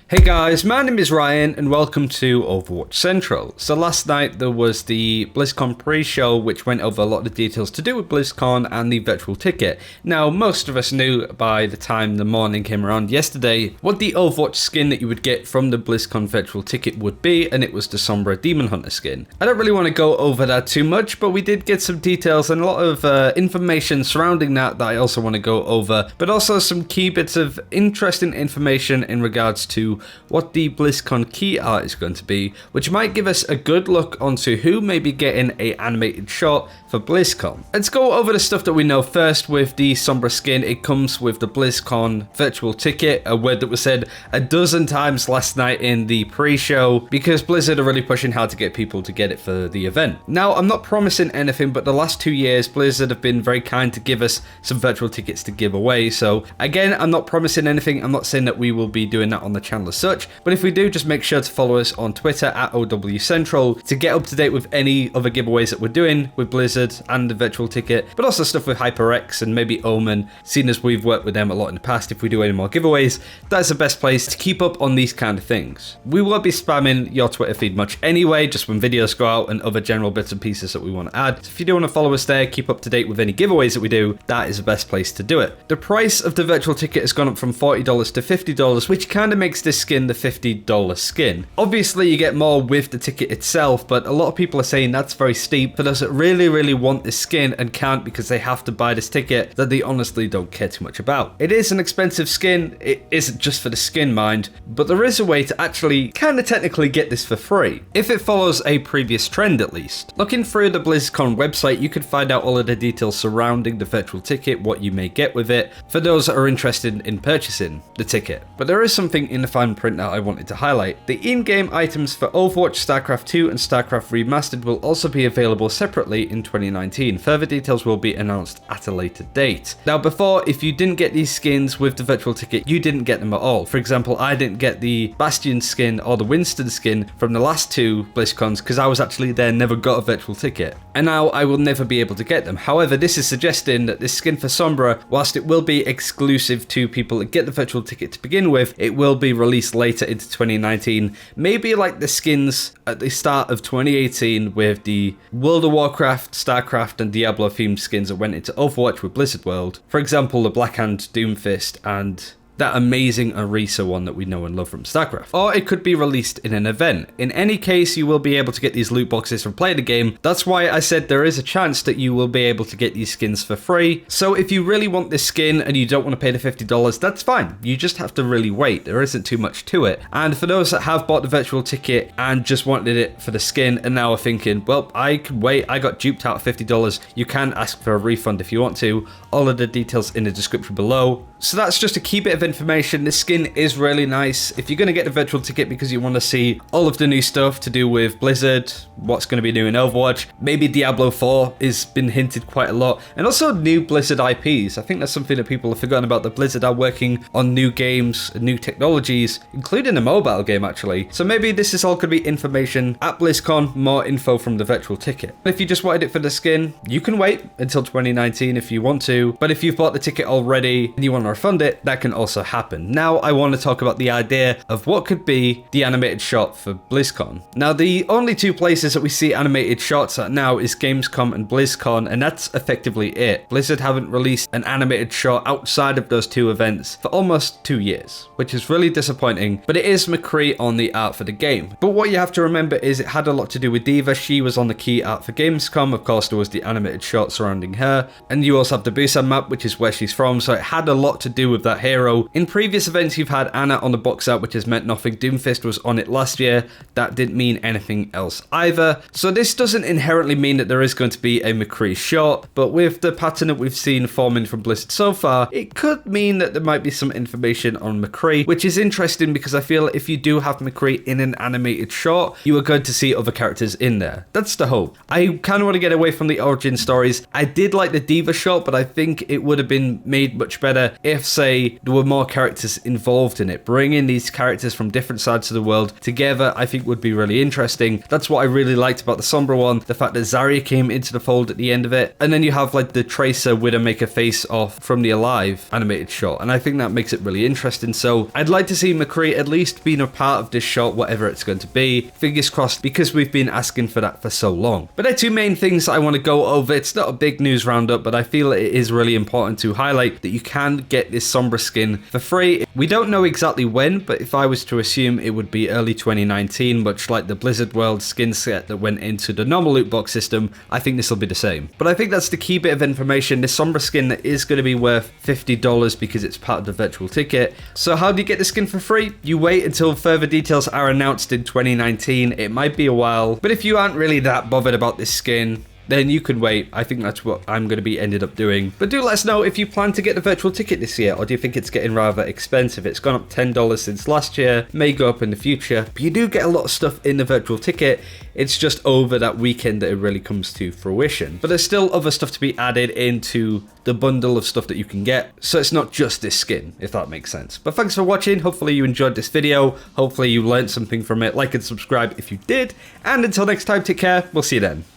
Hey guys, my name is Ryan and welcome to Overwatch Central. So last night there was the Blizzcon pre-show which went over a lot of the details to do with Blizzcon and the virtual ticket. Now most of us knew by the time the morning came around yesterday what the Overwatch skin that you would get from the Blizzcon virtual ticket would be, and it was the Sombra Demon Hunter skin. I don't really want to go over that too much, but we did get some details and a lot of information surrounding that I also want to go over, but also some key bits of interesting information in regards to what the BlizzCon key art is going to be, which might give us a good look onto who may be getting a animated shot for BlizzCon. Let's go over the stuff that we know first with the Sombra skin. It comes with the BlizzCon virtual ticket, a word that was said a dozen times last night in the pre-show because Blizzard are really pushing hard to get people to get it for the event. Now, I'm not promising anything, but the last 2 years Blizzard have been very kind to give us some virtual tickets to give away. So again, I'm not promising anything. I'm not saying that we will be doing that on the channel as such, but if we do, just make sure to follow us on Twitter at OW Central to get up to date with any other giveaways that we're doing with Blizzard and the virtual ticket, but also stuff with HyperX and maybe Omen, seeing as we've worked with them a lot in the past. If we do any more giveaways, that's the best place to keep up on these kind of things. We won't be spamming your Twitter feed much anyway, just when videos go out and other general bits and pieces that we want to add. So if you do want to follow us there, keep up to date with any giveaways that we do, that is the best place to do it. The price of the virtual ticket has gone up from $40 to $50, which kind of makes this skin the $50 skin. Obviously you get more with the ticket itself, but a lot of people are saying that's very steep for those that really want this skin and can't because they have to buy this ticket that they honestly don't care too much about. It is an expensive skin. It isn't just for the skin, mind, but there is a way to actually kind of technically get this for free, if it follows a previous trend at least. Looking through the BlizzCon website, you can find out all of the details surrounding the virtual ticket, what you may get with it, for those that are interested in purchasing the ticket. But there is something in the fine print that I wanted to highlight. The in-game items for Overwatch, StarCraft 2 and StarCraft Remastered will also be available separately in 2019. Further details will be announced at a later date. Now before, if you didn't get these skins with the virtual ticket, you didn't get them at all. For example, I didn't get the Bastion skin or the Winston skin from the last two BlizzCons because I was actually there, never got a virtual ticket. And now I will never be able to get them. However, this is suggesting that this skin for Sombra, whilst it will be exclusive to people that get the virtual ticket to begin with, it will be released later into 2019. Maybe like the skins at the start of 2018 with the World of Warcraft, StarCraft and Diablo themed skins that went into Overwatch with Blizzard World. For example, the Blackhand Doomfist and that amazing Orisa one that we know and love from StarCraft. Or it could be released in an event. In any case, you will be able to get these loot boxes from playing the game. That's why I said there is a chance that you will be able to get these skins for free. So if you really want this skin and you don't want to pay the $50, that's fine. You just have to really wait. There isn't too much to it. And for those that have bought the virtual ticket and just wanted it for the skin and now are thinking, well, I can wait, I got duped out of $50, you can ask for a refund if you want to. All of the details in the description below. So that's just a key bit of information. This skin is really nice. If you're going to get the virtual ticket because you want to see all of the new stuff to do with Blizzard, what's going to be new in Overwatch, maybe Diablo 4 has been hinted quite a lot, and also new Blizzard IPs. I think that's something that people have forgotten about, that Blizzard are working on new games and new technologies, including a mobile game actually. So maybe this is all going to be information at BlizzCon, more info from the virtual ticket. If you just wanted it for the skin, you can wait until 2019 if you want to, but if you've bought the ticket already and you want to refund it, that can also happen. Now I want to talk about the idea of what could be the animated shot for BlizzCon. Now the only two places that we see animated shots at now is Gamescom and BlizzCon, and that's effectively it. Blizzard haven't released an animated shot outside of those two events for almost 2 years, which is really disappointing, but it is McCree on the art for the game. But what you have to remember is it had a lot to do with Diva. She was on the key art for Gamescom. Of course, there was the animated shot surrounding her, and you also have the Busan map, which is where she's from, so it had a lot to do with that hero. In previous events, you've had Anna on the box art, which has meant nothing. Doomfist was on it last year. That didn't mean anything else either. So this doesn't inherently mean that there is going to be a McCree shot, but with the pattern that we've seen forming from Blizzard so far, it could mean that there might be some information on McCree, which is interesting because I feel if you do have McCree in an animated shot, you are going to see other characters in there. That's the hope. I kind of want to get away from the origin stories. I did like the Diva shot, but I think it would have been made much better if, say, there were more more characters involved in it. Bringing these characters from different sides of the world together, I think would be really interesting. That's what I really liked about the Sombra one, the fact that Zarya came into the fold at the end of it. And then you have like the Tracer Widowmaker face off from the Alive animated shot, and I think that makes it really interesting. So I'd like to see McCree at least being a part of this shot, whatever it's going to be. Fingers crossed, because we've been asking for that for so long. But there are two main things I want to go over. It's not a big news roundup, but I feel it is really important to highlight that you can get this Sombra skin for free. We don't know exactly when, but if I was to assume, it would be early 2019, much like the Blizzard World skin set that went into the normal loot box system. I think this will be the same. But I think that's the key bit of information. This Sombra skin is going to be worth $50 because it's part of the virtual ticket. So how do you get the skin for free? You wait until further details are announced in 2019. It might be a while, but if you aren't really that bothered about this skin, then you can wait. I think that's what I'm going to be ended up doing. But do let us know if you plan to get the virtual ticket this year, or do you think it's getting rather expensive? It's gone up $10 since last year, may go up in the future, but you do get a lot of stuff in the virtual ticket. It's just over that weekend that it really comes to fruition. But there's still other stuff to be added into the bundle of stuff that you can get, so it's not just this skin, if that makes sense. But thanks for watching. Hopefully you enjoyed this video. Hopefully you learned something from it. Like and subscribe if you did. And until next time, take care. We'll see you then.